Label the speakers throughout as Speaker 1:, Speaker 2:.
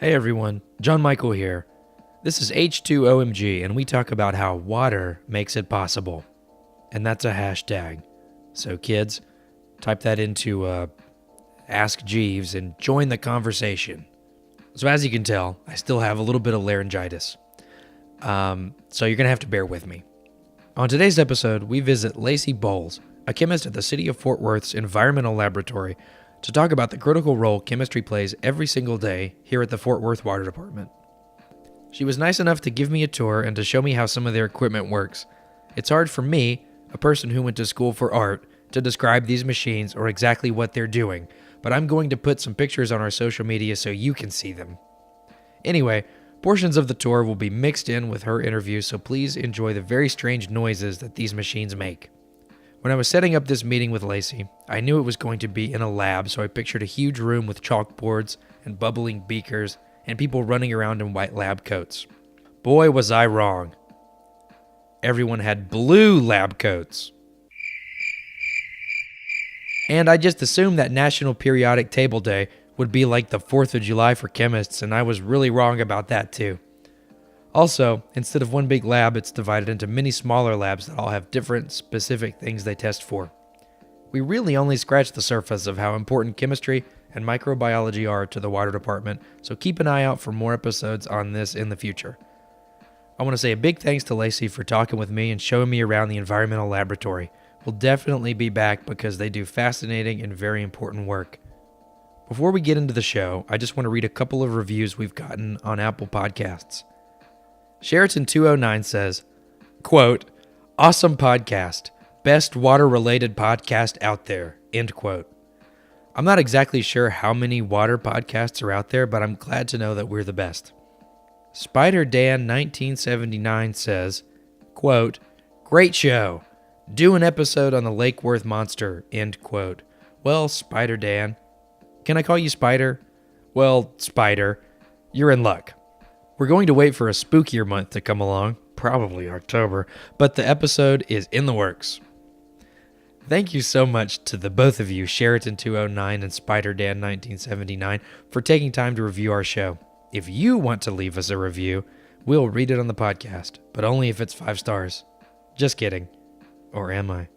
Speaker 1: Hey everyone, John Michael here. This is H2OMG, and we talk about how water makes it possible. And that's a hashtag. So kids, type that into Ask Jeeves and join the conversation. So as you can tell, I still have a little bit of laryngitis. So you're going to have to bear with me. On today's episode, we visit Lacey Boles, a chemist at the City of Fort Worth's Environmental Laboratory, to talk about the critical role chemistry plays every single day here at the Fort Worth Water Department. She was nice enough to give me a tour and to show me how some of their equipment works. It's hard for me, a person who went to school for art, to describe these machines or exactly what they're doing, but I'm going to put some pictures on our social media so you can see them. Anyway, portions of the tour will be mixed in with her interview, so please enjoy the very strange noises that these machines make. When I was setting up this meeting with Lacey, I knew it was going to be in a lab, so I pictured a huge room with chalkboards and bubbling beakers and people running around in white lab coats. Boy, was I wrong. Everyone had blue lab coats. And I just assumed that National Periodic Table Day would be like the 4th of July for chemists, and I was really wrong about that too. Also, instead of one big lab, it's divided into many smaller labs that all have different, specific things they test for. We really only scratched the surface of how important chemistry and microbiology are to the water department, so keep an eye out for more episodes on this in the future. I want to say a big thanks to Lacey for talking with me and showing me around the environmental laboratory. We'll definitely be back because they do fascinating and very important work. Before we get into the show, I just want to read a couple of reviews we've gotten on Apple Podcasts. Sheraton209 says, quote, "Awesome podcast. Best water-related podcast out there." End quote. I'm not exactly sure how many water podcasts are out there, but I'm glad to know that we're the best. Spider Dan 1979 says, quote, "Great show. Do an episode on the Lake Worth monster." End quote. Well, Spider Dan. Can I call you Spider? Well, Spider, you're in luck. We're going to wait for a spookier month to come along, probably October, but the episode is in the works. Thank you so much to the both of you, Sheraton209 and Spider Dan 1979, for taking time to review our show. If you want to leave us a review, we'll read it on the podcast, but only if it's 5 stars. Just kidding. Or am I?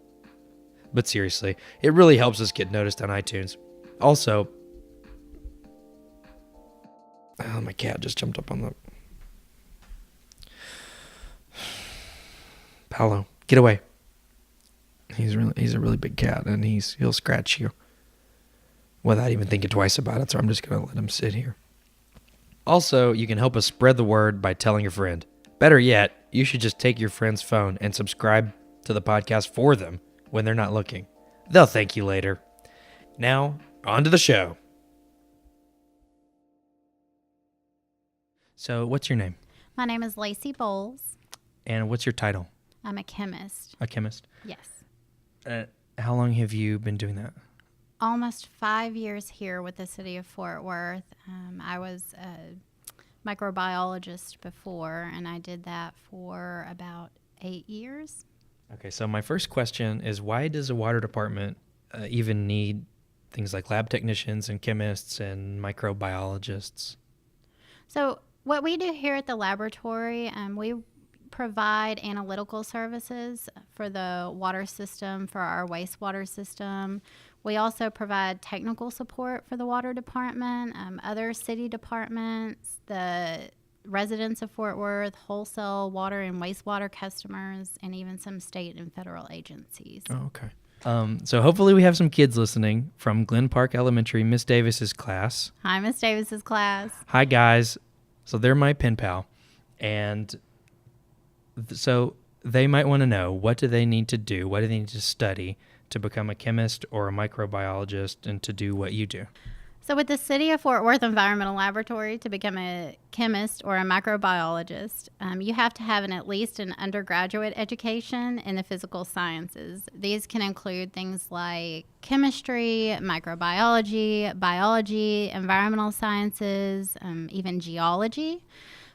Speaker 1: But seriously, it really helps us get noticed on iTunes. Also, my cat just jumped up on the... Paolo, get away. He's a really big cat, and he'll scratch you without even thinking twice about it, so I'm just going to let him sit here. Also, you can help us spread the word by telling a friend. Better yet, you should just take your friend's phone and subscribe to the podcast for them when they're not looking. They'll thank you later. Now, on to the show. So, what's your name?
Speaker 2: My name is Lacey Bowles.
Speaker 1: And what's your title?
Speaker 2: I'm a chemist.
Speaker 1: A chemist?
Speaker 2: Yes.
Speaker 1: How long have you been doing that?
Speaker 2: Almost 5 years here with the City of Fort Worth. I was a microbiologist before, and I did that for about 8 years.
Speaker 1: Okay, so my first question is, why does a water department even need things like lab technicians and chemists and microbiologists?
Speaker 2: So what we do here at the laboratory, we provide analytical services for the water system, for our wastewater system. We also provide technical support for the water department, other city departments, the residents of Fort Worth, wholesale water and wastewater customers, and even some state and federal agencies.
Speaker 1: Oh, okay. So hopefully we have some kids listening from Glen Park Elementary, Miss Davis's class.
Speaker 2: Hi, Miss Davis's class.
Speaker 1: Hi, guys. So they're my pen pal. And so they might want to know, what do they need to do? What do they need to study to become a chemist or a microbiologist and to do what you do?
Speaker 2: So with the City of Fort Worth Environmental Laboratory, to become a chemist or a microbiologist, you have to have at least an undergraduate education in the physical sciences. These can include things like chemistry, microbiology, biology, environmental sciences, even geology.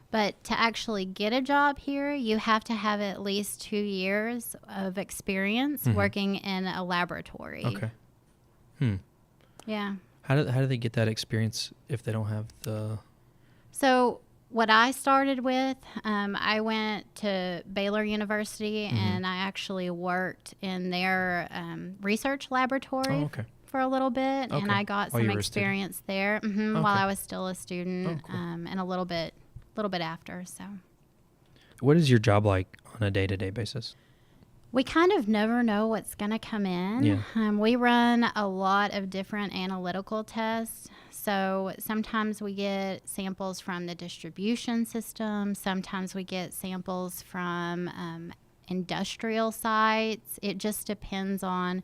Speaker 2: But to actually get a job here, you have to have at least 2 years of experience working in a laboratory.
Speaker 1: Okay.
Speaker 2: Yeah.
Speaker 1: How do they get that experience if they don't have
Speaker 2: So what I started with, I went to Baylor University and I actually worked in their research laboratory for a little bit, and I got some experience there while I was still a student, and a little bit after. So,
Speaker 1: what is your job like on a day-to-day basis?
Speaker 2: We kind of never know what's going to come in.
Speaker 1: Yeah.
Speaker 2: We run a lot of different analytical tests. So sometimes we get samples from the distribution system. Sometimes we get samples from industrial sites. It just depends on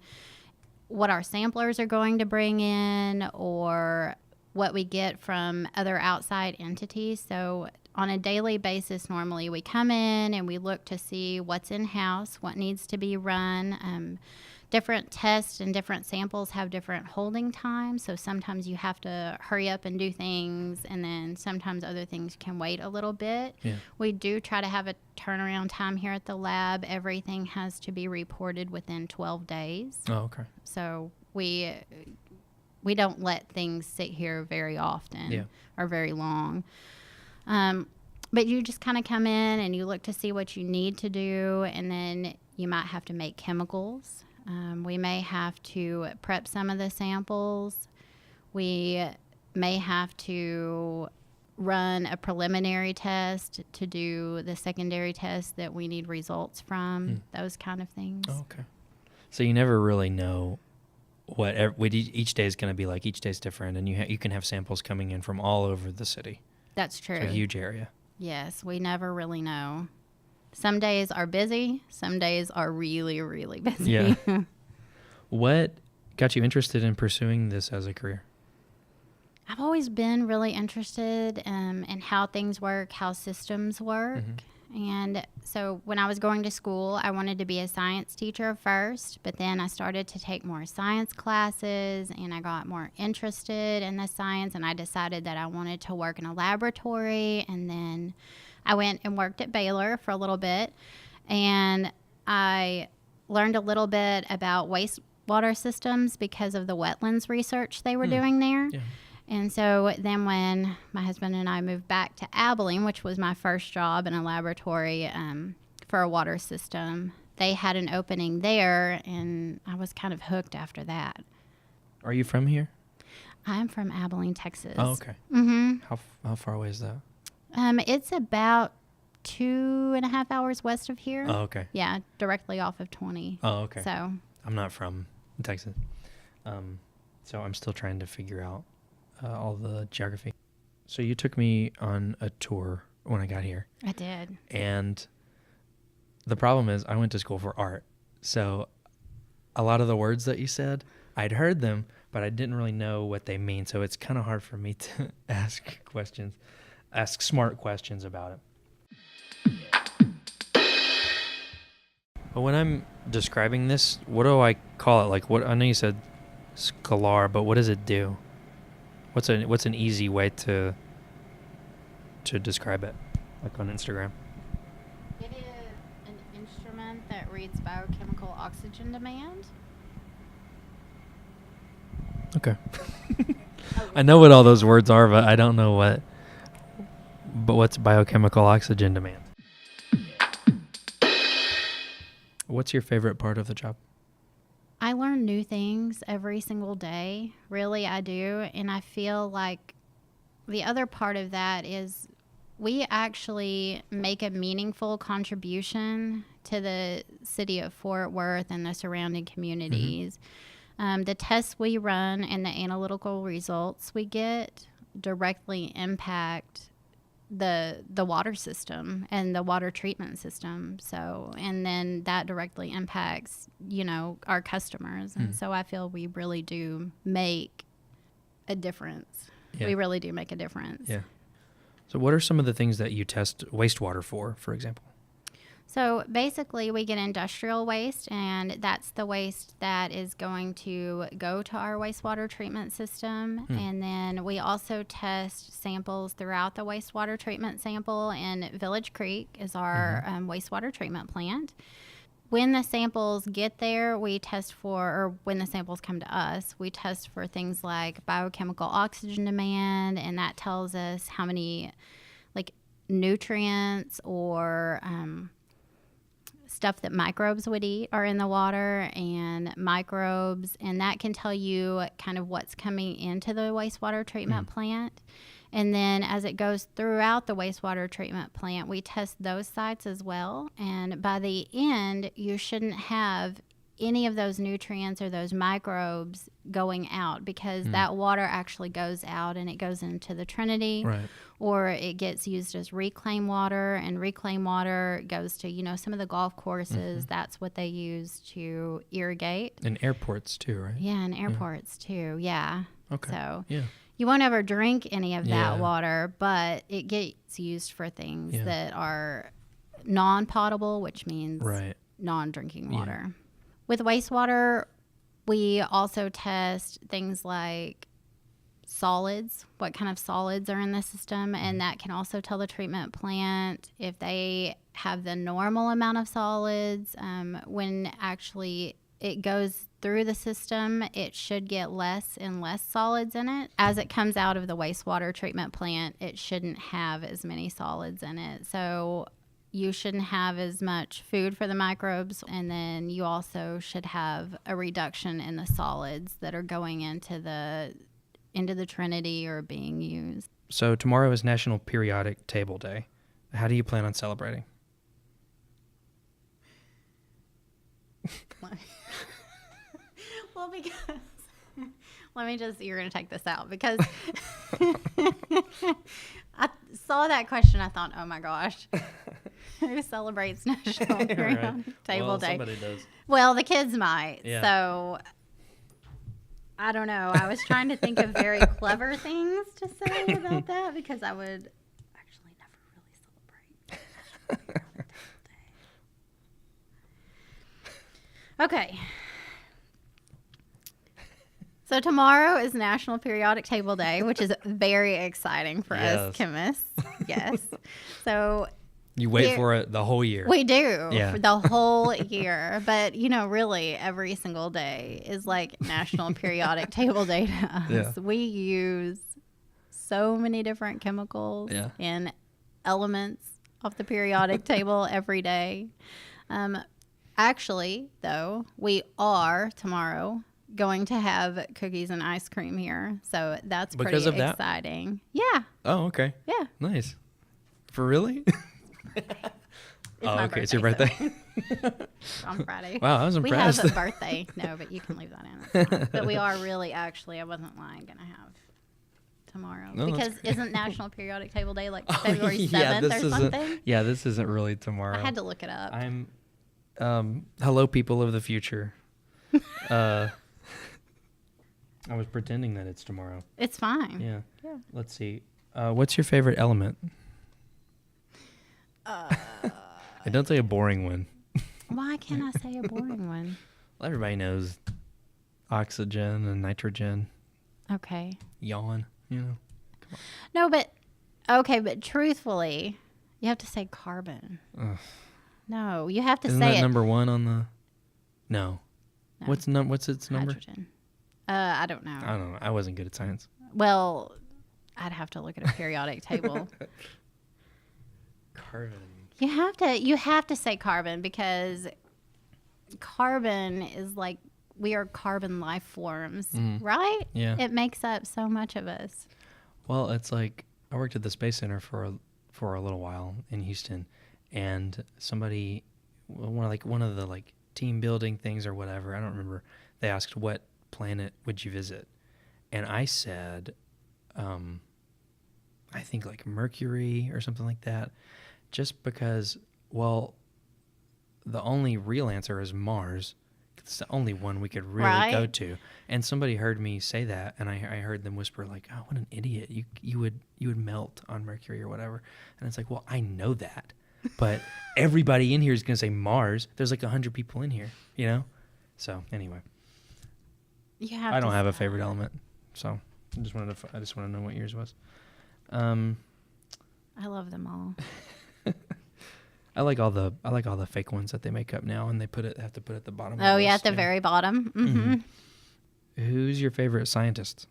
Speaker 2: what our samplers are going to bring in or what we get from other outside entities. So on a daily basis, normally we come in and we look to see what's in-house, what needs to be run. Different tests and different samples have different holding times, so sometimes you have to hurry up and do things, and then sometimes other things can wait a little bit.
Speaker 1: Yeah.
Speaker 2: We do try to have a turnaround time here at the lab. Everything has to be reported within 12 days.
Speaker 1: Oh, okay.
Speaker 2: So we don't let things sit here very often or very long. But you just kind of come in and you look to see what you need to do, and then you might have to make chemicals. We may have to prep some of the samples. We may have to run a preliminary test to do the secondary test that we need results from, those kind of things.
Speaker 1: Oh, okay. So you never really know what each day is going to be like. Each day is different, and you can have samples coming in from all over the city.
Speaker 2: That's true.
Speaker 1: It's a huge area.
Speaker 2: Yes, we never really know. Some days are busy. Some days are really, really busy.
Speaker 1: Yeah. What got you interested in pursuing this as a career?
Speaker 2: I've always been really interested in how things work, how systems work. And so when I was going to school, I wanted to be a science teacher first, but then I started to take more science classes and I got more interested in the science, and I decided that I wanted to work in a laboratory. And then I went and worked at Baylor for a little bit, and I learned a little bit about wastewater systems because of the wetlands research they were doing there.
Speaker 1: Yeah.
Speaker 2: And so then when my husband and I moved back to Abilene, which was my first job in a laboratory for a water system, they had an opening there, and I was kind of hooked after that.
Speaker 1: Are you from here?
Speaker 2: I'm from Abilene, Texas.
Speaker 1: Oh, okay.
Speaker 2: Mm-hmm.
Speaker 1: How far away is that?
Speaker 2: It's about 2.5 hours west of here.
Speaker 1: Oh, okay.
Speaker 2: Yeah, directly off of 20.
Speaker 1: Oh, okay.
Speaker 2: So
Speaker 1: I'm not from Texas, so I'm still trying to figure out all the geography. So you took me on a tour when I got here.
Speaker 2: I did.
Speaker 1: And the problem is I went to school for art. So a lot of the words that you said, I'd heard them, but I didn't really know what they mean. So it's kind of hard for me to ask smart questions about it. But when I'm describing this, what do I call it? Like, what? I know you said scalar, but what does it do? What's an easy way to describe it, like on Instagram?
Speaker 2: It is an instrument that reads biochemical oxygen demand.
Speaker 1: Okay. I know what all those words are, but I don't know what's biochemical oxygen demand? What's your favorite part of the job?
Speaker 2: I learn new things every single day. Really, I do. And I feel like the other part of that is we actually make a meaningful contribution to the city of Fort Worth and the surrounding communities. The tests we run and the analytical results we get directly impact the water system and the water treatment system. So, and then that directly impacts, our customers. And so I feel we really do make a difference.
Speaker 1: Yeah.
Speaker 2: We really do make a difference.
Speaker 1: Yeah. So what are some of the things that you test wastewater for example?
Speaker 2: So basically we get industrial waste, and that's the waste that is going to go to our wastewater treatment system. And then we also test samples throughout the wastewater treatment sample, and Village Creek is our wastewater treatment plant. when the samples get there, we test for, or when the samples come to us, we test for things like biochemical oxygen demand, and that tells us how many like nutrients or stuff that microbes would eat are in the water, and microbes, and that can tell you kind of what's coming into the wastewater treatment plant. And then as it goes throughout the wastewater treatment plant, we test those sites as well. And by the end, you shouldn't have any of those nutrients or those microbes going out, because that water actually goes out and it goes into the Trinity,
Speaker 1: Right.
Speaker 2: or it gets used as reclaimed water, and reclaimed water goes to, some of the golf courses. That's what they use to irrigate.
Speaker 1: And airports too, right?
Speaker 2: Yeah, and airports too. Yeah.
Speaker 1: Okay.
Speaker 2: So
Speaker 1: Yeah.
Speaker 2: you won't ever drink any of that
Speaker 1: Yeah.
Speaker 2: water, but it gets used for things
Speaker 1: Yeah.
Speaker 2: that are non-potable, which means
Speaker 1: Right.
Speaker 2: non-drinking
Speaker 1: Yeah.
Speaker 2: water. With wastewater, we also test things like solids, what kind of solids are in the system, and that can also tell the treatment plant if they have the normal amount of solids. When actually it goes through the system, it should get less and less solids in it. As it comes out of the wastewater treatment plant, it shouldn't have as many solids in it. So you shouldn't have as much food for the microbes, and then you also should have a reduction in the solids that are going into the Trinity or being used.
Speaker 1: So tomorrow is National Periodic Table Day. How do you plan on celebrating?
Speaker 2: Well, because you're going to take this out, because I saw that question. I thought, oh my gosh, who celebrates National Periodic Table Day?
Speaker 1: Somebody does.
Speaker 2: Well, the kids might.
Speaker 1: Yeah.
Speaker 2: So I don't know. I was trying to think of very clever things to say about that, because I would actually never really celebrate National Periodic Table Day. Okay. So tomorrow is National Periodic Table Day, which is very exciting for us chemists. Yes. So
Speaker 1: you wait for it the whole year.
Speaker 2: We do.
Speaker 1: Yeah.
Speaker 2: For the whole year. But, really, every single day is like National Periodic Table Day to us.
Speaker 1: Yeah.
Speaker 2: We use so many different chemicals and elements of the periodic table every day. Actually, though, we are tomorrow going to have cookies and ice cream here. So that's
Speaker 1: Because
Speaker 2: pretty
Speaker 1: of
Speaker 2: exciting. Yeah.
Speaker 1: Oh, okay.
Speaker 2: Yeah.
Speaker 1: Nice. For really?
Speaker 2: My
Speaker 1: okay. It's your birthday.
Speaker 2: On Friday.
Speaker 1: Wow, I was impressed.
Speaker 2: We have a birthday. No, but you can leave that in. It's fine. But we are really, actually, I wasn't lying, going to have tomorrow.
Speaker 1: No,
Speaker 2: because
Speaker 1: that's great.
Speaker 2: Isn't National Periodic Table Day like February 7th or something?
Speaker 1: Yeah, this isn't really tomorrow.
Speaker 2: I had to look it up.
Speaker 1: I'm, hello, people of the future. I was pretending that it's tomorrow.
Speaker 2: It's fine.
Speaker 1: Yeah.
Speaker 2: Yeah.
Speaker 1: Let's see. What's your favorite element? And don't say a boring one.
Speaker 2: Why can't I say a boring one?
Speaker 1: Well, everybody knows oxygen and nitrogen.
Speaker 2: Okay.
Speaker 1: Yawn,
Speaker 2: No, but, okay, but truthfully, you have to say carbon.
Speaker 1: Ugh.
Speaker 2: No, you have to
Speaker 1: Isn't
Speaker 2: say
Speaker 1: that
Speaker 2: it.
Speaker 1: number one on the... No.
Speaker 2: No.
Speaker 1: What's its number?
Speaker 2: Hydrogen. I don't know.
Speaker 1: I don't know. I wasn't good at science.
Speaker 2: Well, I'd have to look at a periodic table.
Speaker 1: Carbon.
Speaker 2: You have to say carbon, because carbon is like, we are carbon life forms, right?
Speaker 1: Yeah.
Speaker 2: It makes up so much of us.
Speaker 1: Well, it's like I worked at the Space Center for a little while in Houston, and somebody, one of the team building things or whatever, I don't remember. They asked, what planet would you visit? And I said, I think Mercury or something like that, just because, well, the only real answer is Mars. It's the only one we could really go to. And somebody heard me say that, and I heard them whisper oh, what an idiot. You would melt on Mercury or whatever. And it's well, I know that. But everybody in here is going to say Mars. There's 100 people in here, So anyway, I don't have a favorite element. So I just want to know what yours was.
Speaker 2: I love them all.
Speaker 1: I like all the fake ones that they make up now, and have to put it at the bottom.
Speaker 2: Oh, yeah, at the very bottom. Mm-hmm.
Speaker 1: Who's your favorite scientist?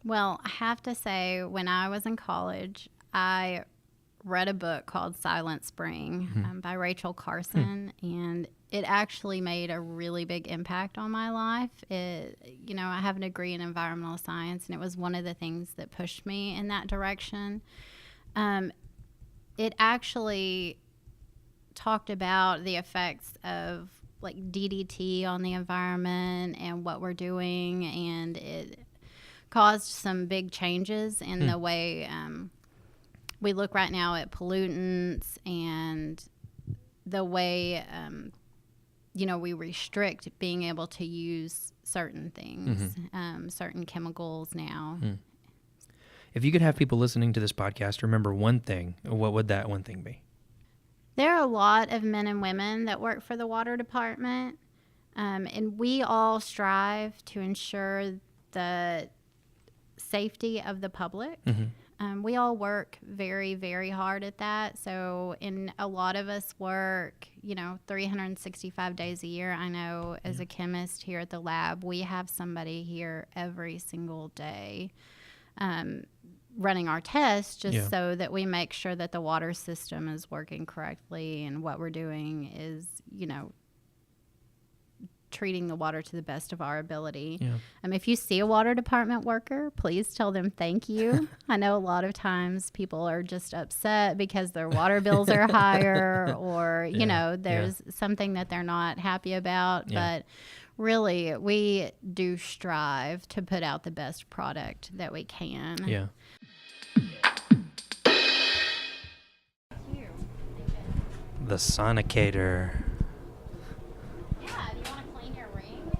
Speaker 2: Well, I have to say, when I was in college, I read a book called Silent Spring by Rachel Carson, and it actually made a really big impact on my life. I have a degree in environmental science, and it was one of the things that pushed me in that direction. It actually talked about the effects of like DDT on the environment and what we're doing, and it caused some big changes in the way we look right now at pollutants and the way we restrict being able to use certain things, certain chemicals now.
Speaker 1: If you could have people listening to this podcast remember one thing, what would that one thing be?
Speaker 2: There are a lot of men and women that work for the water department, and we all strive to ensure the safety of the public. We all work very, very hard at that. So, a lot of us work, 365 days a year. I know as a chemist here at the lab, we have somebody here every single day running our tests just so that we make sure that the water system is working correctly and what we're doing is, treating the water to the best of our ability. If you see a water department worker, please tell them thank you. I know a lot of times people are just upset because their water bills are higher or, there's something that they're not happy about. But really, we do strive to put out the best product that we can.
Speaker 1: Yeah. The Sonicator.
Speaker 2: Yeah, do you want to clean your ring?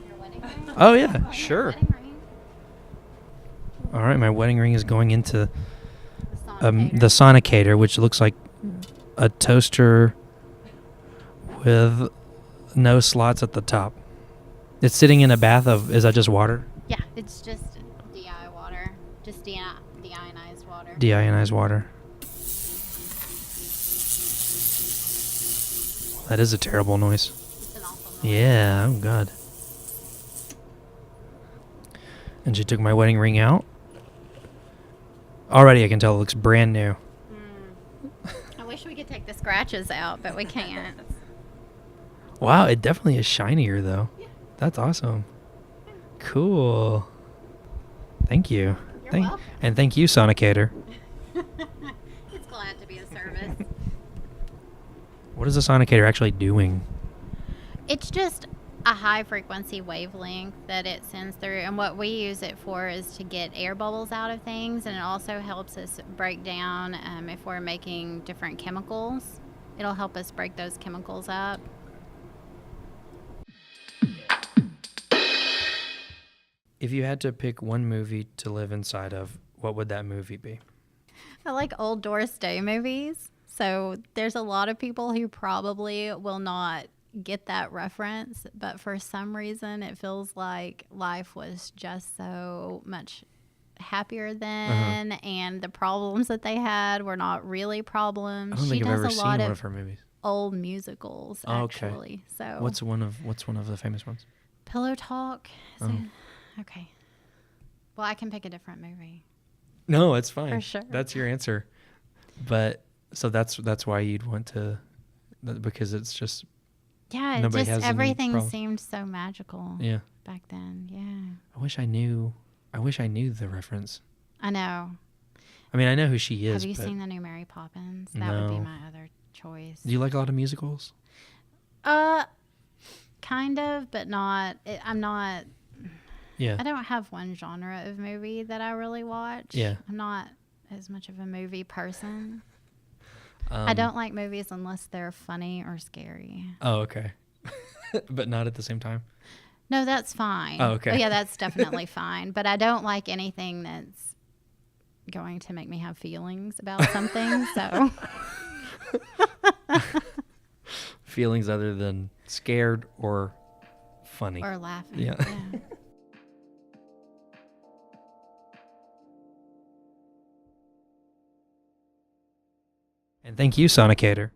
Speaker 2: Your wedding ring?
Speaker 1: Oh, yeah, sure. All right, my wedding ring is going into the Sonicator, which looks like a toaster with no slots at the top. It's sitting in a bath of, is that just water?
Speaker 2: Yeah, it's just DI water, just deionized water.
Speaker 1: Deionized water. That is a terrible noise.
Speaker 2: It's an awful noise.
Speaker 1: Yeah, oh God. And she took my wedding ring out. Already I can tell it looks brand new.
Speaker 2: I wish we could take the scratches out, but we can't.
Speaker 1: Wow, it definitely is shinier though. Yeah. That's awesome. Cool. Thank you.
Speaker 2: You're welcome.
Speaker 1: And thank you, Sonicator.
Speaker 2: It's glad to be of service.
Speaker 1: What is the Sonicator actually doing?
Speaker 2: It's just a high frequency wavelength that it sends through, and what we use it for is to get air bubbles out of things, and it also helps us break down if we're making different chemicals. It'll help us break those chemicals up.
Speaker 1: If you had to pick one movie to live inside of, what would that movie be?
Speaker 2: I like old Doris Day movies. So there's a lot of people who probably will not get that reference, but for some reason it feels like life was just so much happier then, and the problems that they had were not really problems.
Speaker 1: I don't think I've ever seen one of her movies.
Speaker 2: Old musicals, actually.
Speaker 1: Okay. So what's one of the famous ones?
Speaker 2: Pillow Talk. Okay. Well, I can pick a different movie.
Speaker 1: No, it's fine.
Speaker 2: For sure.
Speaker 1: That's your answer. But so that's why you'd want to, because it's just nobody has
Speaker 2: everything seemed so magical.
Speaker 1: Yeah.
Speaker 2: Back then, yeah.
Speaker 1: I wish I knew the reference.
Speaker 2: I know.
Speaker 1: I mean, I know who she is.
Speaker 2: Have you seen the new Mary Poppins? That would be my other choice.
Speaker 1: Do you like a lot of musicals?
Speaker 2: Kind of, but not. I'm not.
Speaker 1: Yeah.
Speaker 2: I don't have one genre of movie that I really watch.
Speaker 1: Yeah.
Speaker 2: I'm not as much of a movie person. I don't like movies unless they're funny or scary.
Speaker 1: Oh, okay. But not at the same time?
Speaker 2: No, that's fine.
Speaker 1: Oh, okay.
Speaker 2: Oh, yeah, that's definitely fine. But I don't like anything that's going to make me have feelings about something. So
Speaker 1: Feelings other than scared or funny.
Speaker 2: Or laughing.
Speaker 1: Yeah. And thank you, Sonicator.